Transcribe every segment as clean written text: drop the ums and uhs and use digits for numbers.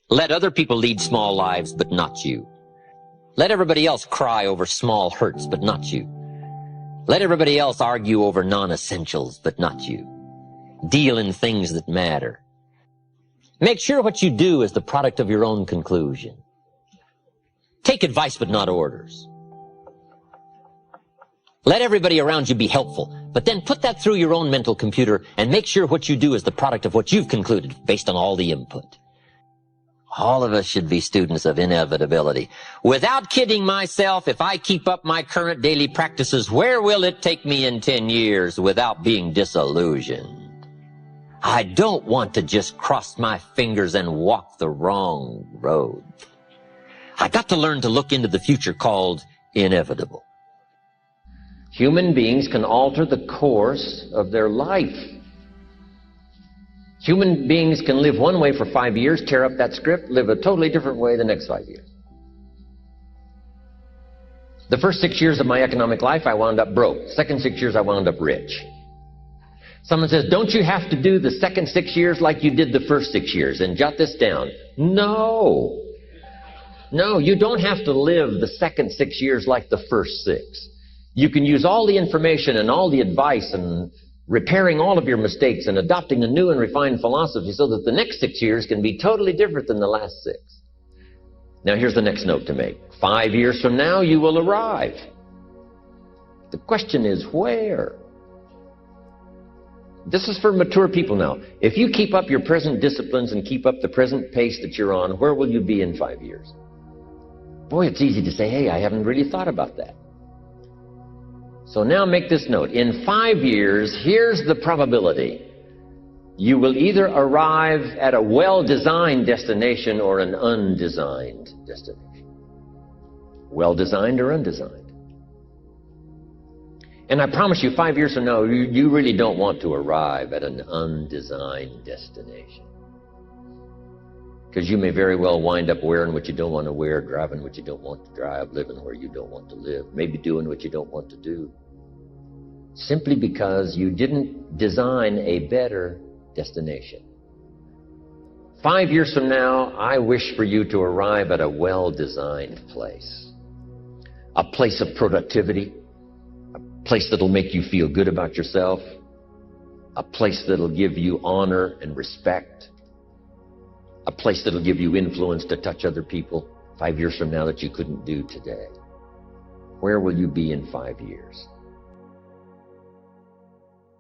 Let other people lead small lives, but not you. Let everybody else cry over small hurts, but not you. Let everybody else argue over non-essentials, but not you. Deal in things that matter. Make sure what you do is the product of your own conclusion. Take advice, but not orders. Let everybody around you be helpful, but then put that through your own mental computer and make sure what you do is the product of what you've concluded based on all the input. All of us should be students of inevitability. Without kidding myself, if I keep up my current daily practices, where will it take me in 10 years without being disillusioned? I don't want to just cross my fingers and walk the wrong road. I got to learn to look into the future called inevitable. Human beings can alter the course of their life. Human beings can live one way for 5 years, tear up that script, live a totally different way the next 5 years. The first 6 years of my economic life, I wound up broke. Second 6 years, I wound up rich. Someone says, don't you have to do the second 6 years like you did the first 6 years? And jot this down. No. No, you don't have to live the second 6 years like the first 6. You can use all the information and all the advice and repairing all of your mistakes and adopting a new and refined philosophy so that the next 6 years can be totally different than the last 6. Now here's the next note to make. 5 years from now, you will arrive. The question is where? This is for mature people now. If you keep up your present disciplines and keep up the present pace that you're on, where will you be in 5 years? Boy, it's easy to say, hey, I haven't really thought about that. So now make this note. In 5 years, here's the probability. You will either arrive at a well-designed destination or an undesigned destination. Well-designed or undesigned. And I promise you, 5 years from now, you really don't want to arrive at an undesigned destination. Because you may very well wind up wearing what you don't want to wear, driving what you don't want to drive, living where you don't want to live, maybe doing what you don't want to do. Simply because you didn't design a better destination. 5 years from now, I wish for you to arrive at a well-designed place. A place of productivity. A place that'll make you feel good about yourself. A place that'll give you honor and respect. A place that'll give you influence to touch other people 5 years from now that you couldn't do today. Where will you be in 5 years?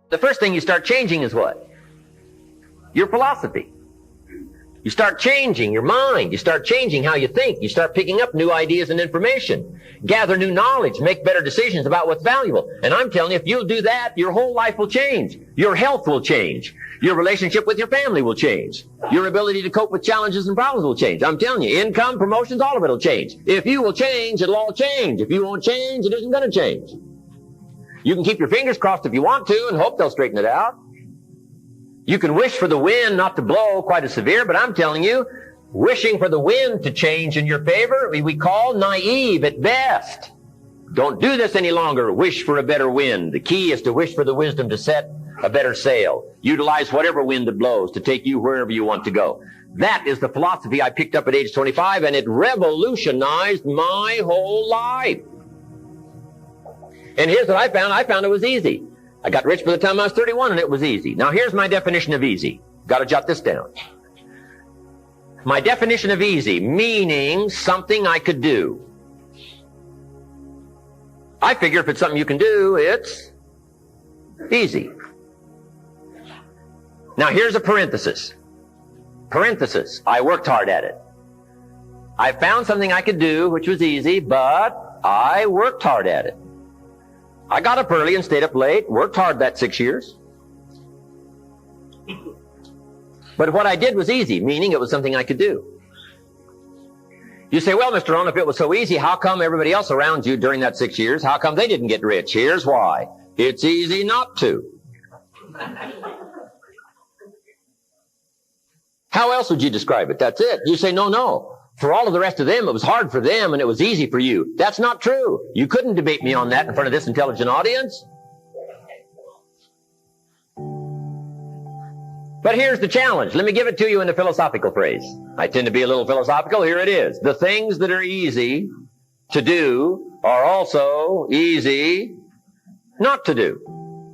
The first thing you start changing is what? Your philosophy. You start changing your mind. You start changing how you think. You start picking up new ideas and information. Gather new knowledge. Make better decisions about what's valuable. And I'm telling you, if you'll do that, your whole life will change. Your health will change. Your relationship with your family will change. Your ability to cope with challenges and problems will change. I'm telling you, income, promotions, all of it will change. If you will change, it'll all change. If you won't change, it isn't going to change. You can keep your fingers crossed if you want to and hope they'll straighten it out. You can wish for the wind not to blow quite as severe, but I'm telling you, wishing for the wind to change in your favor, we call naive at best. Don't do this any longer. Wish for a better wind. The key is to wish for the wisdom to set a better sail. Utilize whatever wind that blows to take you wherever you want to go. That is the philosophy I picked up at age 25, and it revolutionized my whole life. And here's what I found. I found it was easy. I got rich by the time I was 31, and it was easy. Now, here's my definition of easy. Got to jot this down. My definition of easy, meaning something I could do. I figure if it's something you can do, it's easy. Now, here's a parenthesis. Parenthesis. I worked hard at it. I found something I could do, which was easy, but I worked hard at it. I got up early and stayed up late, worked hard that 6 years. But what I did was easy, meaning it was something I could do. You say, well, Mr. Rohn, if it was so easy, how come everybody else around you during that 6 years, how come they didn't get rich? Here's why. It's easy not to. How else would you describe it? That's it. You say, no. For all of the rest of them, it was hard for them and it was easy for you. That's not true. You couldn't debate me on that in front of this intelligent audience. But here's the challenge. Let me give it to you in a philosophical phrase. I tend to be a little philosophical. Here it is. The things that are easy to do are also easy not to do.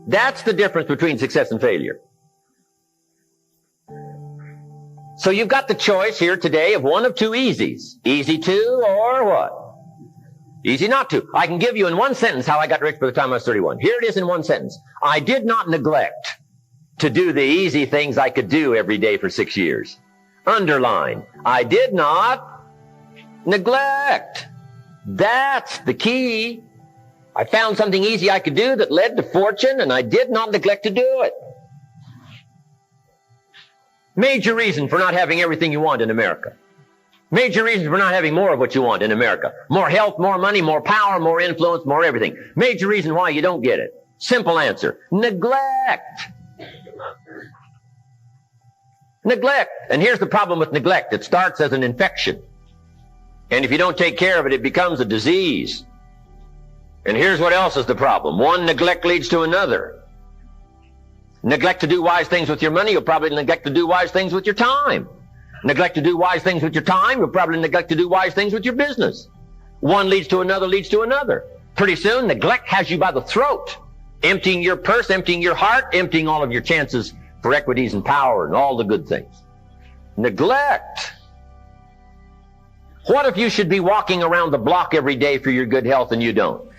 That's the difference between success and failure. So you've got the choice here today of one of two easies. Easy to or what? Easy not to. I can give you in one sentence how I got rich by the time I was 31. Here it is in one sentence. I did not neglect to do the easy things I could do every day for 6 years. Underline. I did not neglect. That's the key. I found something easy I could do that led to fortune, and I did not neglect to do it. Major reason for not having everything you want in America. Major reason for not having more of what you want in America. More health, more money, more power, more influence, more everything. Major reason why you don't get it. Simple answer. Neglect. Neglect. And here's the problem with neglect. It starts as an infection. And if you don't take care of it, it becomes a disease. And here's what else is the problem. One neglect leads to another. Neglect to do wise things with your money, you'll probably neglect to do wise things with your time. Neglect to do wise things with your time, you'll probably neglect to do wise things with your business. One leads to another, leads to another. Pretty soon, neglect has you by the throat, emptying your purse, emptying your heart, emptying all of your chances for equities and power and all the good things. Neglect. What if you should be walking around the block every day for your good health and you don't?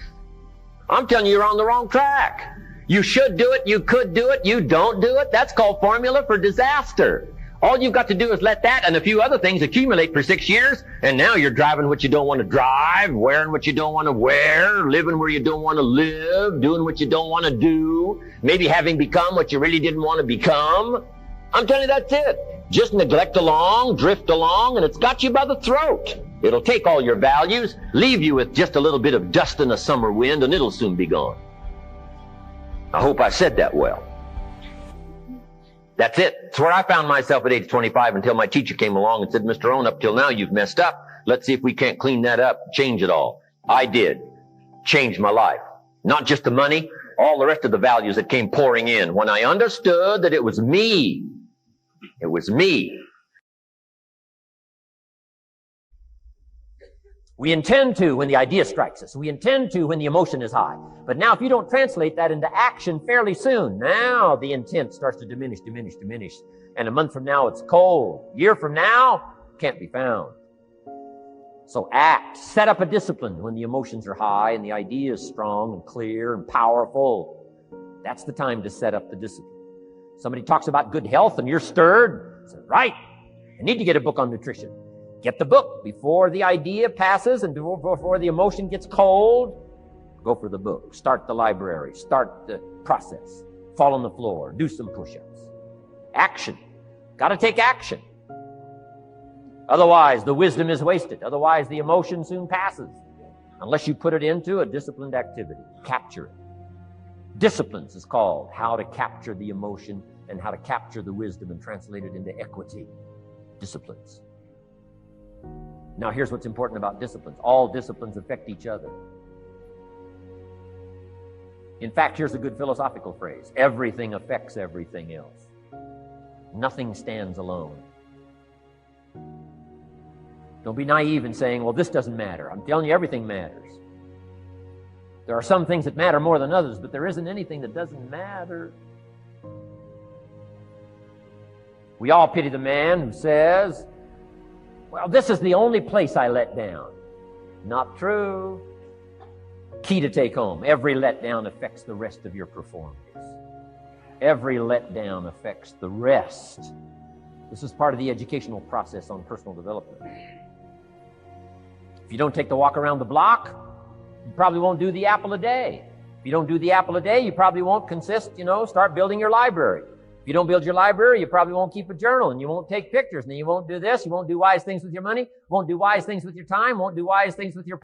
I'm telling you, you're on the wrong track. You should do it, you could do it, you don't do it. That's called formula for disaster. All you've got to do is let that and a few other things accumulate for 6 years, and now you're driving what you don't want to drive, wearing what you don't want to wear, living where you don't want to live, doing what you don't want to do, maybe having become what you really didn't want to become. I'm telling you, that's it. Just neglect along, drift along, and it's got you by the throat. It'll take all your values, leave you with just a little bit of dust in a summer wind, and it'll soon be gone. I hope I said that well. That's it. It's where I found myself at age 25 until my teacher came along and said, Mr. Rohn, up till now you've messed up. Let's see if we can't clean that up, change it all. I did. Changed my life. Not just the money, all the rest of the values that came pouring in when I understood that it was me. It was me. We intend to when the idea strikes us. We intend to when the emotion is high. But now if you don't translate that into action fairly soon, now the intent starts to diminish. And a month from now it's cold. A year from now, can't be found. So act. Set up a discipline when the emotions are high and the idea is strong and clear and powerful. That's the time to set up the discipline. Somebody talks about good health and you're stirred. Say, right, I need to get a book on nutrition. Get the book before the idea passes and before the emotion gets cold. Go for the book. Start the library. Start the process. Fall on the floor. Do some push-ups. Action. Got to take action. Otherwise, the wisdom is wasted. Otherwise, the emotion soon passes. Unless you put it into a disciplined activity. Capture it. Disciplines is called how to capture the emotion and how to capture the wisdom and translate it into equity. Disciplines. Now, here's what's important about disciplines. All disciplines affect each other. In fact, here's a good philosophical phrase. Everything affects everything else. Nothing stands alone. Don't be naive in saying, well, this doesn't matter. I'm telling you, everything matters. There are some things that matter more than others, but there isn't anything that doesn't matter. We all pity the man who says, well, this is the only place I let down. Not true. Key to take home. Every letdown affects the rest of your performance. Every letdown affects the rest. This is part of the educational process on personal development. If you don't take the walk around the block, you probably won't do the apple a day. If you don't do the apple a day, you probably won't start building your library. If you don't build your library, you probably won't keep a journal, and you won't take pictures, and then you won't do this, you won't do wise things with your money, won't do wise things with your time, won't do wise things with your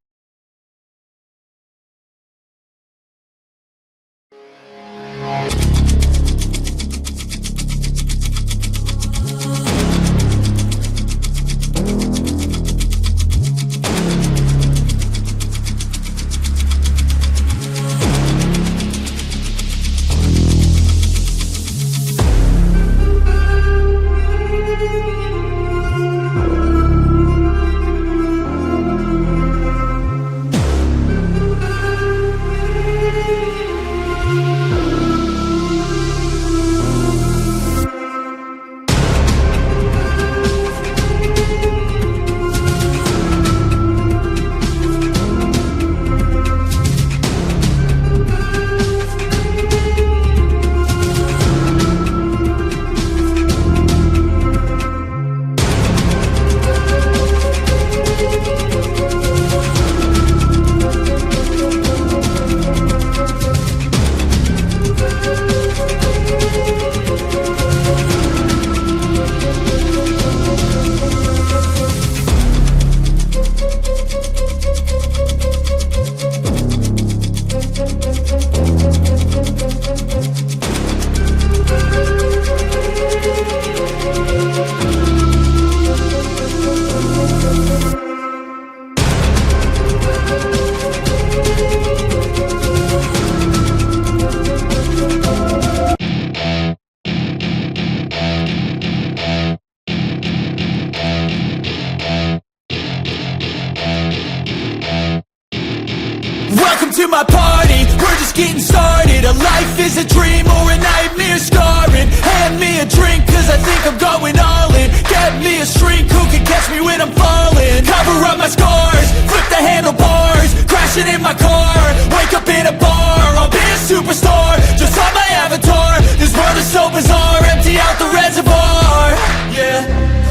my party, we're just getting started. A life is a dream or a nightmare scarring. Hand me a drink cause I think I'm going all in. Get me a shrink who can catch me when I'm falling. Cover up my scars, flip the handlebars, crashing in my car, wake up in a bar. I'll be a superstar, just on my avatar. This world is so bizarre, empty out the reservoir. Yeah,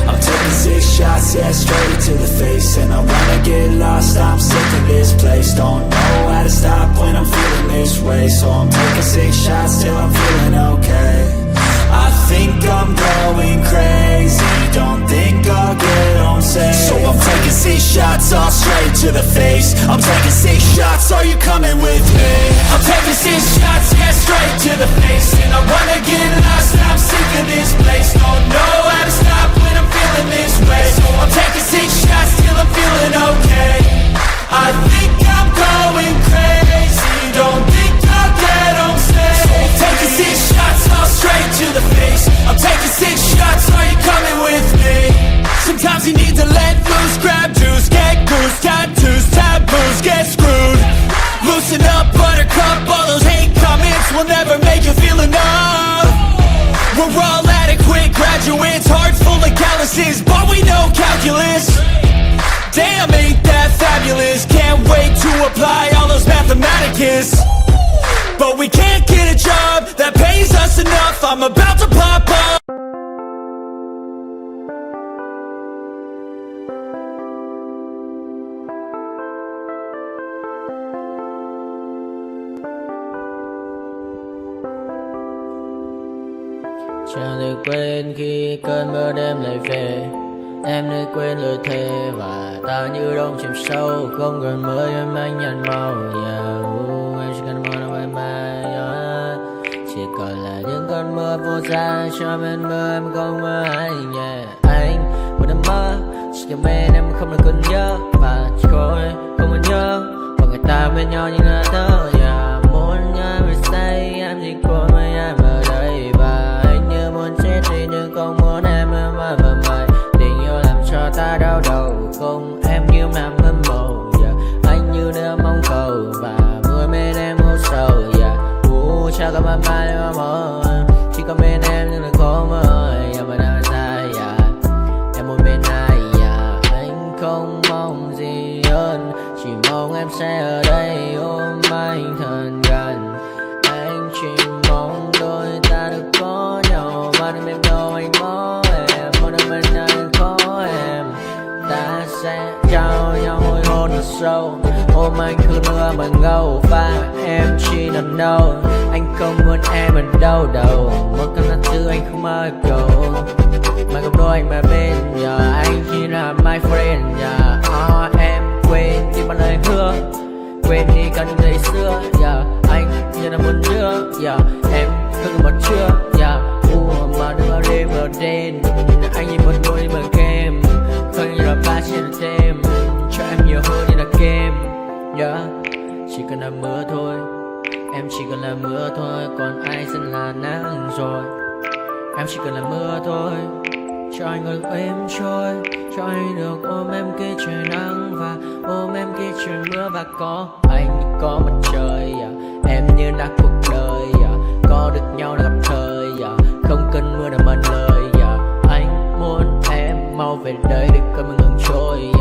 I'm taking 6 shots, yeah, straight to the face. And I wanna get lost, I'm sick of this place. Don't know how to stop when I'm feeling this way. So I'm taking 6 shots till I'm feeling okay. I think I'm going crazy, don't think I'll get on safe. So I'm taking 6 shots, all straight to the face. I'm taking 6 shots, are you coming with me? I'm taking 6 shots, yeah, straight to the face. And I wanna get lost, I'm sick of this place. Don't know how to stop when I'm feeling this way. So I'm taking 6 shots till I'm feeling okay. I think I'm going crazy, don't think I'll get on safe. So I'm taking 6 shots, all straight to the face. I'm taking 6 shots, are you coming with me? Sometimes you need to let loose, grab juice, get goose, tattoos, taboos, get screwed. Loosen up, buttercup, all those hate comments will never make you feel enough. We're all adequate graduates, hearts full of calluses, but we know calculus. Damn, ain't that fabulous? Can't wait to apply all those mathematicus. But we can't get a job that pays us enough. I'm about to pop up. Chẳng thể quên khi cơn mưa đêm lại về. Em đã quên lời thề và ta như đông chìm sâu. Không còn mơ em anh nhận màu. Em chỉ cần mơ đâu em ai. Chỉ còn là những cơn mưa vô giá. Cho bên mơ em không mơ anh. Anh một đêm mơ, chỉ cần bên em không được cần nhớ. Và chỉ có em không muốn nhớ. Và người ta bên nhau như ngã thơ. Muốn nhớ về say em chỉ có mấy em ở đây. Và anh như muốn chết đi nhưng không muốn em mơ và mày. Tình yêu làm cho ta đau đầu. Không em như làm hâm mộ. Anh như đứa mong cầu. Và mưa bên em hô sầu. Chắc có mai mai em mơ. Chỉ có bên em nhưng là có mơ. Mà đang dài em muốn bên ai. Anh không mong gì hơn, chỉ mong em sẽ ở đây ôm anh thật gần. Anh chỉ mong đôi ta được có nhau. Mà đừng em đâu anh có em. Một đêm bên anh có em. Ta sẽ trao nhau môi hôn thật sâu. Ôm anh cứ mưa bằng gâu. Và em chỉ nằm đâu. Anh không muốn em ở đâu đâu. Một cơn gió thứ anh không mơ cầu. Mà không đôi anh mà bên giờ. Anh chỉ là my friend. Em quên đi bao lời hứa. Quên đi cả những ngày xưa. Anh như là một đứa. Em không còn một chưa. Mà đừng đêm ở đêm. Anh như một đôi mà game. Không như là ba trên thêm. Cho em nhiều hơn như là game. Chỉ cần là mưa thôi. Em chỉ cần là mưa thôi. Còn ai sẽ là nắng rồi. Em chỉ cần là mưa thôi. Cho anh ngồi êm trôi. Cho anh được ôm em kia trời nắng. Và ôm em kia trời mưa. Và có anh có mặt trời. Em như là cuộc đời. Có được nhau là gặp thời. Không cần mưa để mần lời. Anh muốn em mau về đây để cơn mưa ngừng trôi.